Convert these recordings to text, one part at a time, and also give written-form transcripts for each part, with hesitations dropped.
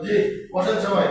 জি বসেন সবাই।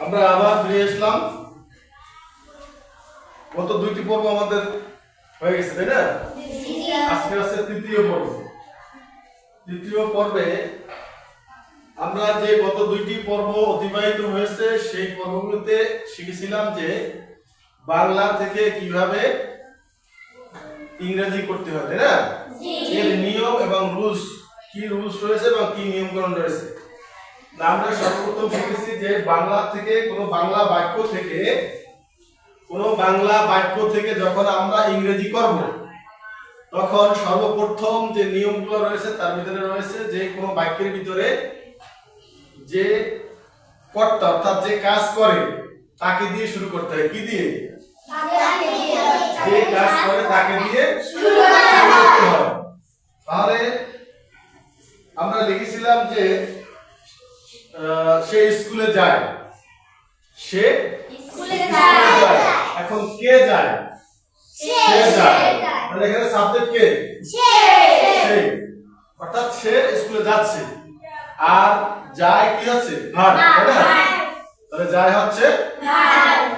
আমরা আবার ফিরে আসলাম। গত দুইটি পর্ব আমাদের হয়ে গেছে, তাই না? আজকে আছে তৃতীয় পর্ব। তৃতীয় পর্বে আমরা যে গত দুইটি পর্ব অতিবাহিত হয়েছে সেই পর্বগুলোতে শিখেছিলাম যে বাংলা থেকে কিভাবে ইংরেজি করতে হয়, তাই না? এর নিয়ম এবং রুলস, কি রুলস রয়েছে এবং কি নিয়মকানুন রয়েছে। আমরা সর্বপ্রথম শিখেছি যে বাংলা থেকে কোনো বাংলা বাক্য থেকে যখন আমরা ইংরেজি করব তখন সর্বপ্রথম যে নিয়মগুলো রয়েছে তার ভিতরে রয়েছে যে কোনো বাক্যের ভিতরে যে কর্তা অর্থাৎ যে কাজ করে তাকে দিয়ে শুরু করতে হয়। কি দিয়ে? যে কাজ করে তাকে দিয়ে শুরু করতে হয়। তাহলে আমরা লিখেছিলাম যে সে স্কুলে যায়, সে স্কুলে যায়। এখন কে যায়? সে যায়। তাহলে এখানে সাবজেক্ট কে? সে। অর্থাৎ সে স্কুলে যাচ্ছে। আর যায় কি হচ্ছে? ভার্ব, তাই না? তাহলে যায় হচ্ছে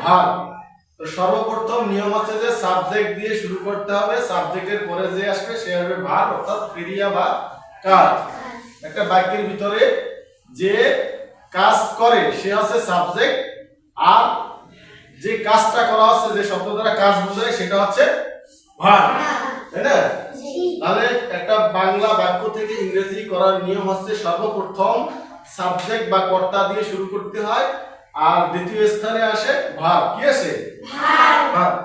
ভার্ব। তো সর্বপ্রথম নিয়ম হচ্ছে যে সাবজেক্ট দিয়ে শুরু করতে হবে। সাবজেক্টের পরে যে আসবে সে হবে ভার্ব অর্থাৎ ক্রিয়া বা কাজ। একটা বাক্যের ভিতরে যে কাজ করে সে হচ্ছে সাবজেক্ট, আর যে কাজটা করা হচ্ছে, যে শব্দ দ্বারা কাজ বোঝায় সেটা হচ্ছে ভার্ব, তাই না? তাহলে একটা বাংলা বাক্য থেকে ইংরেজি করার নিয়ম হচ্ছে সর্বপ্রথম সাবজেক্ট বা কর্তা দিয়ে শুরু করতে হয়, আর দ্বিতীয় স্থানে আসে ভার্ব। কি আসে? ভার্ব।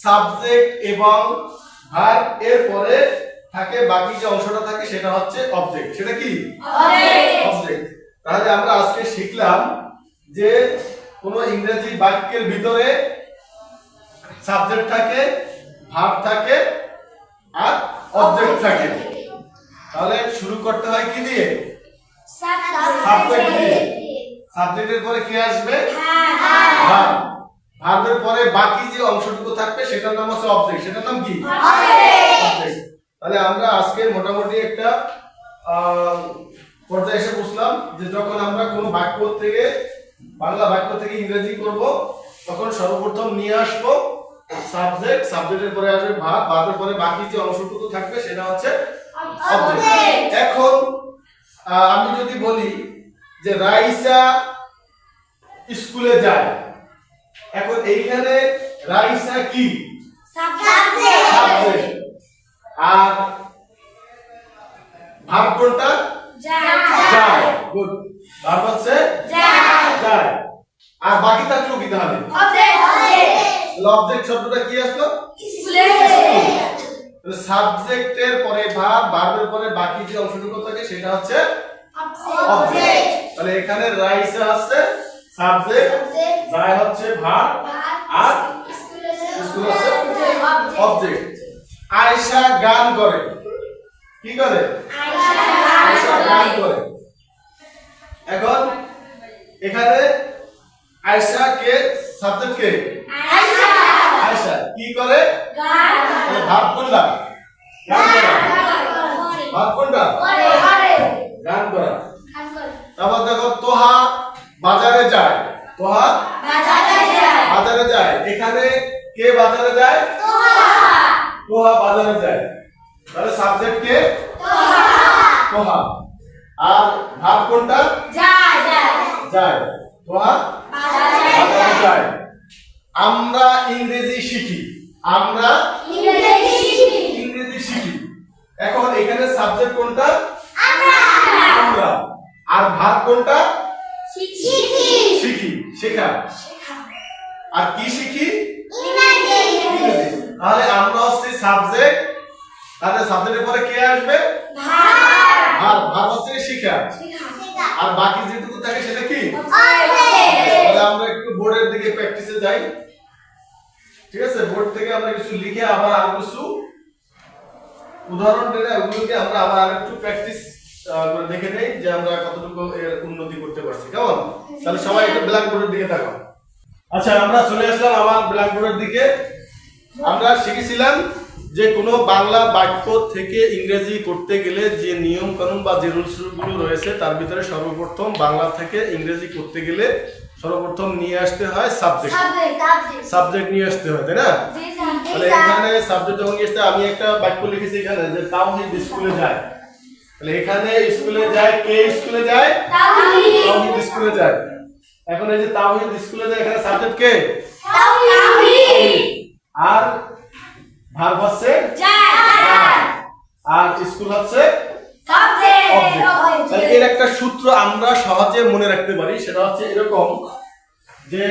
সাবজেক্ট এবং ভার্ব এর পরে থাকে বাকি যে অংশটা থাকে সেটা হচ্ছে অবজেক্ট। সেটা কি? অবজেক্ট। তাহলে আমরা আজকে শিখলাম যে কোনো ইংরেজি বাক্যের ভিতরে সাবজেক্ট থাকে, ভার্ব থাকে আর অবজেক্ট থাকে। তাহলে শুরু করতে হয় কি দিয়ে? সাবজেক্ট দিয়ে। সাবজেক্টের পরে কি আসবে? ভার্ব। ভার্বের পরে বাকি যে অংশটুকু থাকবে সেটার নাম হচ্ছে অবজেক্ট। সেটার নাম কি? অবজেক্ট। তাহলে আমরা আজকে মোটামুটি একটা পর্যায়ে এসে বুঝলাম যে যখন আমরা কোনো বাক্য থেকে বাংলা বাক্য থেকে ইংরেজি করব তখন সর্বপ্রথম নিয়ে আসবো সাবজেক্ট, সাবজেক্টের পরে আসবে ভার্ব, ভার্বের পরে বাকি যে অংশটুকু থাকবে সেটা হচ্ছে অবজেক্ট। এখন আমি যদি বলি যে রাইসা স্কুলে যায়, এখন এইখানে রাইসা কি? সাবজেক্ট। আর ভার্ব কোনটা? যায়। গুড। ভার্ব হচ্ছে যায়। আর বাকি থাকলো কি তাহলে? অবজেক্ট শব্দটা কি আসলো? সাবজেক্টের পরে ভার্ব, ভার্বের পরে বাকি যে অংশটুকু থাকে সেটা হচ্ছে অবজেক্ট। তাহলে এখানে রাইসা আছে সাবজেক্ট, যায় হচ্ছে ভার্ব, আর স্কুল হচ্ছে অবজেক্ট। আয়েশা গান করে। কি করে? আয়েশা গান করে। এখন এখানে আয়েশা কে? সাবজেক্ট কে? আয়েশা কি করে? গান। ভার্ব কোনটা? গান করা। ভার্ব কোনটা? গান করা। তারপর দেখো তোহা বাজারে যায়। তোহা বাজারে যায়। এখানে কে বাজারে যায়? তোহা বাজারে যায়। তাহলে সাবজেক্ট কে? তোহা। আর ভার্ব কোনটা? যায়। তোহা বাজারে যায়। আমরা ইংরেজি শিখি। আমরা ইংরেজি শিখি। এখন এখানে সাবজেক্ট কোনটা? আমরা। আর ভার্ব কোনটা? শিখি, শেখা। আর কি শিখি? ইংরেজি। তাহলে আমরা হচ্ছে সাবজেক্ট, তাহলে সাবজেক্টের পরে কে আসবে? ভার্ব। ভার্ব হচ্ছে শিখা। আর বাকি যেটুকু থাকে সেটা কি? তাহলে আমরা একটু বোর্ডের দিকে প্র্যাকটিসে যাই। ঠিক আছে, বোর্ড থেকে আমরা কিছু লিখে আবার আর কিছু উদাহরণ দিয়ে ওগুলোকে আমরা আবার আরেকটু প্র্যাকটিস করে দেখে নেই যে আমরা কতটুকু এর উন্নতি করতে পারছি। কেমন? তাহলে সবাই একটু ব্ল্যাকবোর্ডের দিকে তাকাও। আচ্ছা, আমরা চলে আসলাম আবার ব্ল্যাকবোর্ডের দিকে। আমরা শিখেছিলাম যে কোনো বাংলা বাক্য থেকে ইংরেজি করতে গেলে যে নিয়ম কানুন বা যে রুলসগুলো রয়েছে তার ভিতরে সর্বপ্রথম বাংলা থেকে ইংরেজি করতে গেলে সর্বপ্রথম নিয়ে আসতে হয় সাবজেক্ট নিয়ে আসতে হয়, তাই না? তাহলে এখানে সাবজেক্ট যখন নিয়ে আসতে আমি একটা বাক্য লিখেছি এখানে যে তাওহীদ স্কুলে যায়। তাহলে এখানে স্কুলে যায়, কে স্কুলে যায়? তাওহীদ স্কুলে যায়। এখন এই যে তাওহীদ স্কুলে যায়, এখানে সাবজেক্ট কে? তাওহীদ। আর ভার্ব হচ্ছে যায়, আর স্কুল হচ্ছে অবজেক্ট। এর একটা সূত্র আমরা সহজে মনে রাখতে পারি, সেটা হচ্ছে এরকম যে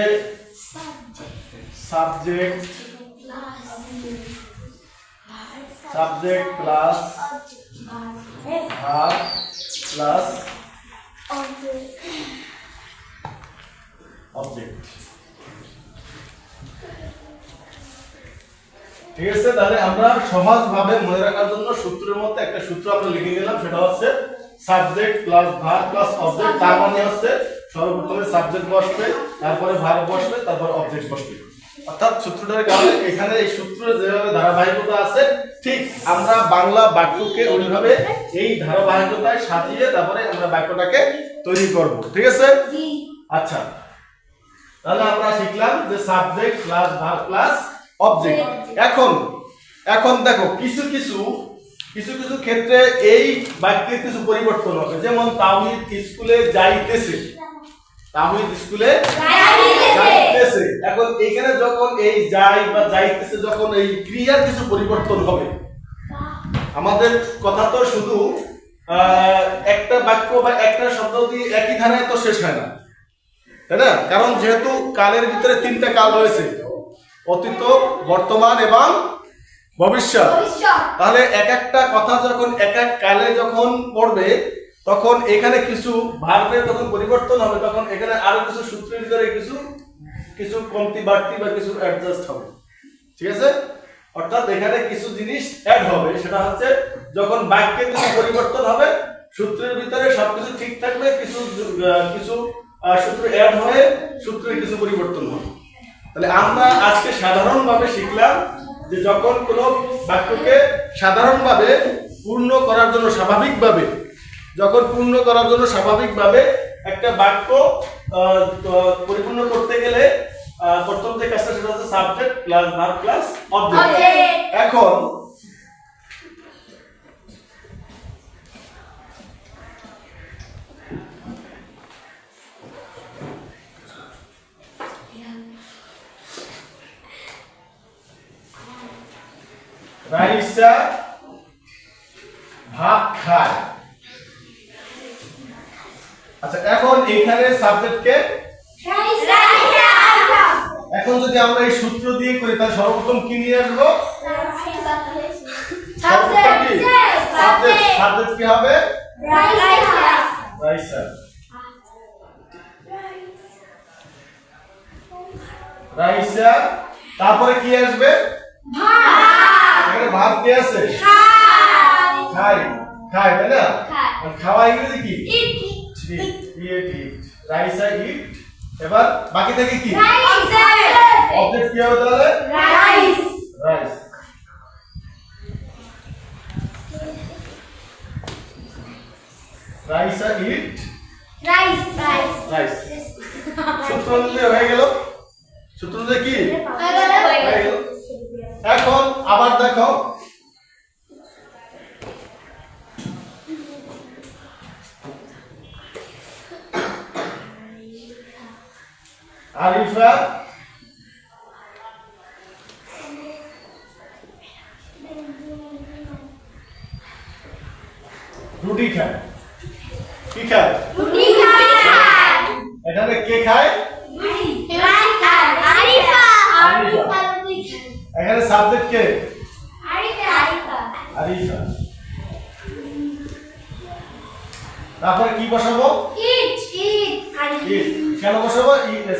subject plus verb plus object. ঠিক আছে, তাহলে আমরা সহজভাবে মনে রাখার জন্য সূত্রের মধ্যে একটা সূত্র আমরা লিখে নিলাম, সেটা হচ্ছে subject plus verb plus object. তার মানে হচ্ছে সর্বপ্রথমে সাবজেক্ট বসবে, তারপরে ভার্ব বসবে, তারপর অবজেক্ট বসবে। অর্থাৎ সূত্রটার কারণে এখানে এই সূত্রে যেভাবে ধারাবাহিকতা আছে, ঠিক আমরা বাংলা বাক্যকে ওইভাবে এই ধারাবাহিকতায় সাজিয়ে তারপরে আমরা বাক্যটাকে তৈরি করব। ঠিক আছে? আচ্ছা, তাহলে আমরা শিখলাম যে subject plus verb plus object. এখন দেখো কিছু কিছু ক্ষেত্রে এই বাক্যের কিছু পরিবর্তন হবে। যেমন তাওহীদ স্কুলে যাইতেছে, তাওহীদ স্কুলে যাইতেছে। এখন এখানে যখন এই যাই বা যাইতেছে, যখন এই ক্রিয়ার কিছু পরিবর্তন হবে, আমাদের কথা তো শুধু একটা বাক্য বা একটা শব্দ দিয়ে একই ধারায় তো শেষ হয় না, তাই না? কারণ যেহেতু কালের ভিতরে তিনটা কাল রয়েছে, অতীত, বর্তমান এবং ভবিষ্যৎ। তাহলে এক একটা কথা যখন এক এক কালে যখন পড়বে, তখন এখানে কিছু ভার্বের যখন পরিবর্তন হবে, তখন এখানে আরো কিছু সূত্রের ভিতরে কিছু কমতি বাড়তি বা কিছু অ্যাডজাস্ট হবে। ঠিক আছে? অর্থাৎ এখানে কিছু জিনিস অ্যাড হবে, সেটা হচ্ছে যখন বাক্যের কিছু পরিবর্তন হবে, সূত্রের ভিতরে সবকিছু ঠিক থাকবে, কিছু সূত্র অ্যাড হয়ে সূত্রের কিছু পরিবর্তন হবে। তাহলে আমরা আজকে সাধারণভাবে শিখলাম যে যখন কোনো বাক্যকে সাধারণভাবে পূর্ণ করার জন্য স্বাভাবিকভাবে একটা বাক্য পরিপূর্ণ করতে গেলে প্রথম যে কাজটা সেটা হচ্ছে subject plus verb plus object. এখন রাইসা ভাত খায়। আচ্ছা, এখন এইখানে সাবজেক্টকে এখন যদি আমরা এই সূত্র দিয়ে করি, তাহলে সর্বপ্রথম কি নিয়ে আসবো? সাবজেক্ট কি হবে? রাইসা। রাইসা, তারপরে কি আসবে? এখানে ভাত কি আছে? খাই, তাই না? খাওয়া ইংরেজি কি? ইট। রাইসা ইট। এবার বাকি থাকে কি? অবজেক্ট কি হবে তাহলে? রাইস। Raisa eat rice. সূত্র অনুযায়ী হয়ে গেল। সূত্র অনুযায়ী কি হয়ে গেল? এখন আবার দেখো, আরিফা রুটি খায়। কি খায়? এখানে কে খায়? এখানে সাবজেক্ট কে? আরিফা। তারপরে কি বসাবো? ইট। কেন বসাবো?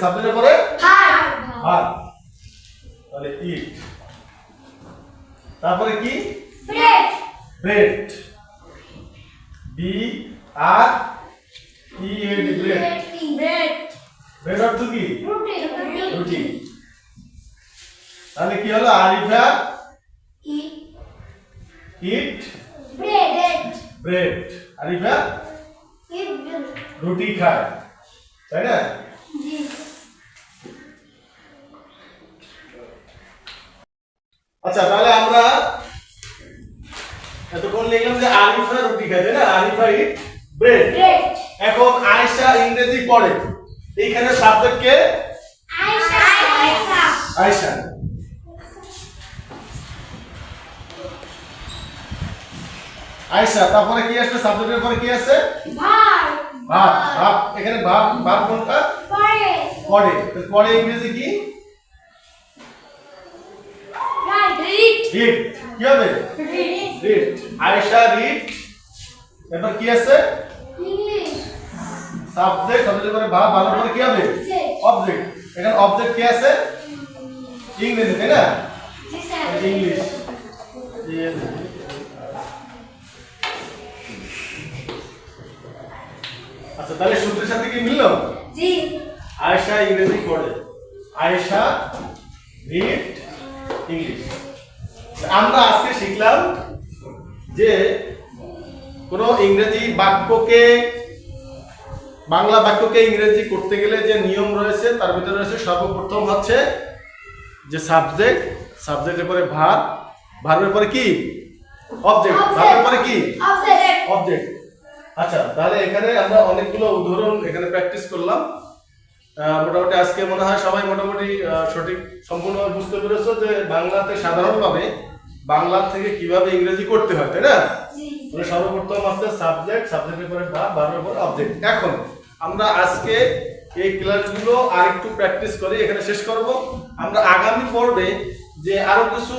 সাবজেক্টের পরে ভার্ব, তাহলে ইট। তারপরে কি? ব্রেড। বি আর ই এড, ব্রেড। ব্রেড অর্থ কি? রুটি। তাহলে কি হলো আরিফা eat ইট bread bread Arifa eat bread রুটি খায় তাই না জি আচ্ছা তাহলে আমরা এতক্ষণ লিখলাম যে আরিফা রুটি খায় তাই না আরিফা ইট ব্রেড bread এখন আয়েশা ইংরেজি পড়ে এইখানে সাবজেক্ট কে Aisha আয়েশা আয়েশা তারপরে কি আসবে সাবজেক্টের পরে কি আছে verb ভাব ভাব এখানে ভাব ভাব কোনটা পড়ে পড়ে তো পড়ে ইংরেজি কি right read রিড কি হবে read রিড আয়েশা রিড এরপর কি আছে English সাবজেক্ট সাবজেক্টের পরে ভাব ভাবের পরে কি হবে Object. অবজেক্ট এখানে অবজেক্ট কি আছে ইংরেজি তাই না জি স্যার ইংলিশ আচ্ছা তাহলে সূত্রের সাথে কি মিললো জি আয়েশা ইংরেজি পড়ে আয়েশা রিড ইংলিশ আমরা আজকে শিখলাম যে কোন ইংরেজি বাক্যকে বাংলা বাক্যকে ইংরেজি করতে গেলে যে নিয়ম রয়েছে তার ভিতরে রয়েছে সর্বপ্রথম হচ্ছে যে সাবজেক্ট সাবজেক্টের পরে ভার্ব ভার্বের পরে কি অবজেক্ট ভার্বের পরে কি object অবজেক্ট আচ্ছা তাহলে এখানে আমরা অনেকগুলো উদাহরণ এখানে প্র্যাকটিস করলাম মোটামুটি আজকে মনে হয় সবাই মোটামুটি সঠিক সম্পূর্ণভাবে বুঝতে পেরেছো যে বাংলাতে সাধারণভাবে বাংলা থেকে কিভাবে ইংরেজি করতে হয় তাই না জি মানে সর্বপ্রথম আছে সাবজেক্ট সাবজেক্টের পরে ভার্ব ভার্বের পরে অবজেক্ট এখন আমরা আজকে এই ক্লাসগুলো আরেকটু প্র্যাকটিস করি এখানে শেষ করব আমরা আগামী পর্বে যে আরো কিছু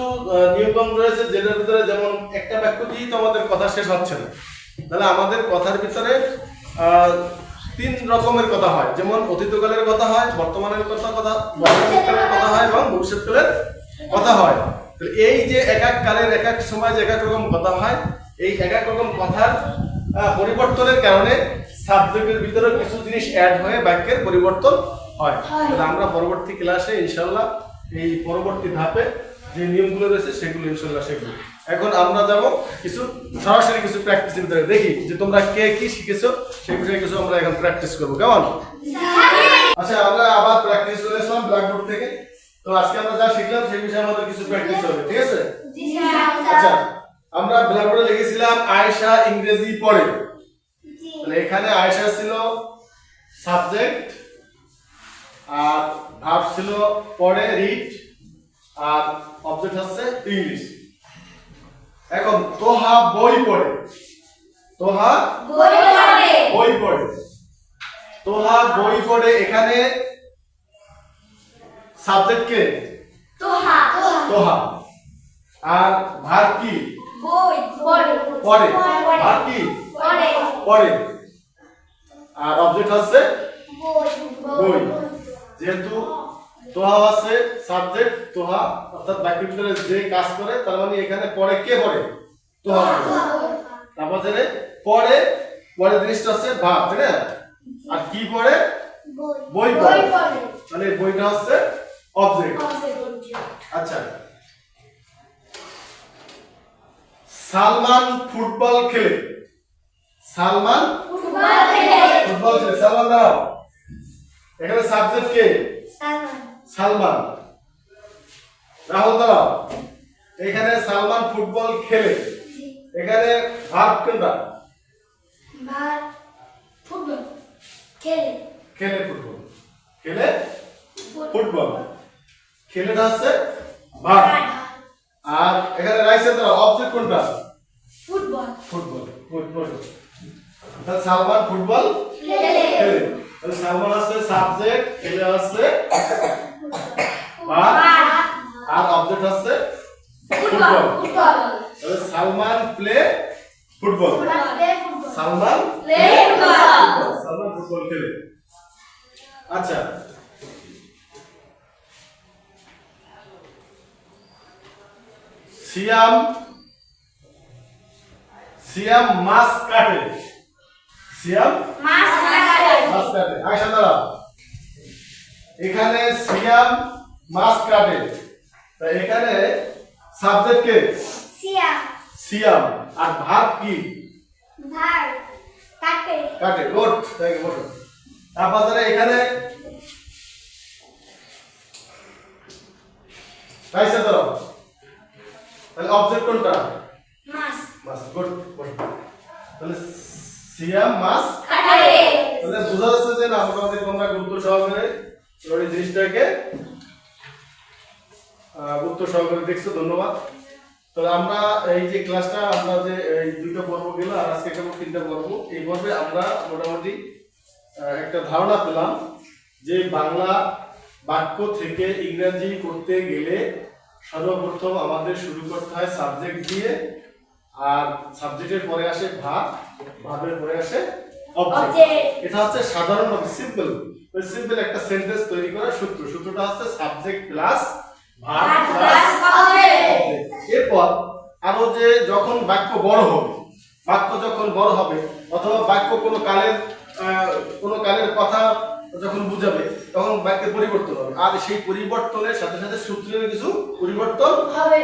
নিয়ম রয়েছে যেটার ভিতরে যেমন একটা বাক্য দিয়েই তো আমাদের কথা শেষ হচ্ছে না তাহলে আমাদের কথার ভিতরে তিন রকমের কথা হয় যেমন অতীতকালের কথা হয় বর্তমানের বর্তমানকালের কথা হয় এবং ভবিষ্যৎকালের কথা হয় তাহলে এই যে এক এক কালের এক এক সময় যে এক এক রকম কথা হয় এই এক এক রকম কথার পরিবর্তনের কারণে সাবজেক্টের ভিতরে কিছু জিনিস অ্যাড হয়ে বাক্যের পরিবর্তন হয় তাহলে আমরা পরবর্তী ক্লাসে ইনশাআল্লাহ এই পরবর্তী ধাপে যে নিয়মগুলো রয়েছে সেগুলো ইনশাআল্লাহ শিখব এখন আমরা যাব কিছু সরাসরি কিছু প্র্যাকটিসের ভিতরে দেখি যে তোমরা কে কি শিখেছো সেই বিষয়ে কিছু আমরা এখন প্র্যাকটিস করব কেমন আচ্ছা আমরা আবার প্র্যাকটিস করে আসলাম ব্ল্যাকবোর্ড থেকে তো আজকে আমরা যা শিখলাম সেই বিষয়ে আমাদের কিছু প্র্যাকটিস হবে ঠিক আছে জি স্যার আচ্ছা আমরা ব্ল্যাকবোর্ডে লিখেছিলাম আয়েশা ইংরেজি পড়ে জি তাহলে এখানে আয়েশা ছিল সাবজেক্ট আর ভার্ব ছিল পড়ে রিড আর অবজেক্ট হচ্ছে ইংলিশ এখন তোহা বই পড়ে তোহা বই পড়ে বই পড়ে তোহা বই পড়ে এখানে সাবজেক্ট কে তোহা তোহা আর ভার্ব কি বই পড়ে পড়ে ভার্ব কি পড়ে পড়ে আর অবজেক্ট হচ্ছে বই বই যেহেতু তোহা আছে সাবজেক্ট তোহা অর্থাৎ বাক্যের ভিতরে যে কাজ করে তার মানে এখানে পড়ে কে পড়ে তোহা পড়ে তারপর যে পড়ে পড়ে জিনিসটা হচ্ছে ভাব তাই না আর কি পড়ে বই পড়ে মানে বইটা হচ্ছে অবজেক্ট আচ্ছা সালমান ফুটবল খেলে সালমান ফুটবল খেলে সালমান দাও এখানে সাবজেক্ট কে সালমান রাহুল দাও এখানে সালমান ফুটবল খেলে এখানে ভার্ব কোনটা খেলে ফুটবল খেলে ফুটবল খেলেটা হচ্ছে ভার্ব আর এখানে রাইসে দাও অবজেক্ট কোনটা ফুটবল ফুটবল তাহলে সালমান ফুটবল খেলে তাহলে সালমান আছে সাবজেক্ট খেলে আছে ভার্ব আর অবজেক্ট আছে ফুটবল তাহলে Salman play football Salman Salman football খেলে আচ্ছা সিয়াম মাছ কাটে সিয়াম মাছ কাটে আয়শা দাঁড়াও এখানে সিয়াম মাছ কাটে তাই এখানে সাবজেক্ট কে সিয়াম সিয়াম আর ভার্ব কি ভার কাটে কাটে গুড থ্যাংক ইউ বসো তারপরে এখানে রাইসা ধরো তাহলে অবজেক্ট কোনটা মাস মাস গুড তাহলে সিয়াম মাস কাটে তাহলে বোঝা যাচ্ছে যে না আমাদের তোমরা গুরুত্ব সহকারে এই জিনিসটাকে গুরুত্ব সহকারে দেখছো ধন্যবাদ তাহলে আমরা এই যে ক্লাসটা আমরা যে এই দুইটা পর্ব গেল আর আজকে কেবল তিনটা পর্ব এই পর্বে আমরা মোটামুটি একটা ধারণা পেলাম যে বাংলা বাক্য থেকে ইংরেজি করতে গেলে সর্বপ্রথম আমাদের শুরু করতে হয় সাবজেক্ট দিয়ে আর সাবজেক্টের পরে আসে ভার্ব ভার্বের পরে আসে অবজেক্ট এটা হচ্ছে সাধারণভাবে সিম্পল ওই সিম্পল একটা সেন্টেন্স তৈরি করার সূত্রটা হচ্ছে subject plus verb plus object এরপর আরো যে যখন বাক্য বড় হবে অথবা বাক্য কোনো কালের কথা যখন বুঝাবে তখন বাক্যের পরিবর্তন হবে আর সেই পরিবর্তনের সাথে সাথে সূত্রের কিছু পরিবর্তন হবে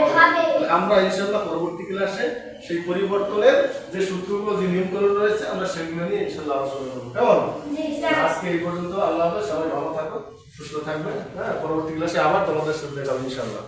আমরা ইনশাআল্লাহ পরবর্তী ক্লাসে সেই পরিবর্তনের যে সূত্রগুলো যে নিয়মগুলো রয়েছে আমরা সেগুলো নিয়ে ইনশাআল্লাহ আলোচনা করব কেমন আজকে এই পর্যন্ত আল্লাহ হাফেজ সবাই ভালো থাকো সুস্থ থাকবে হ্যাঁ পরবর্তী ক্লাসে আবার তোমাদের সাথে দেখা হবে ইনশাআল্লাহ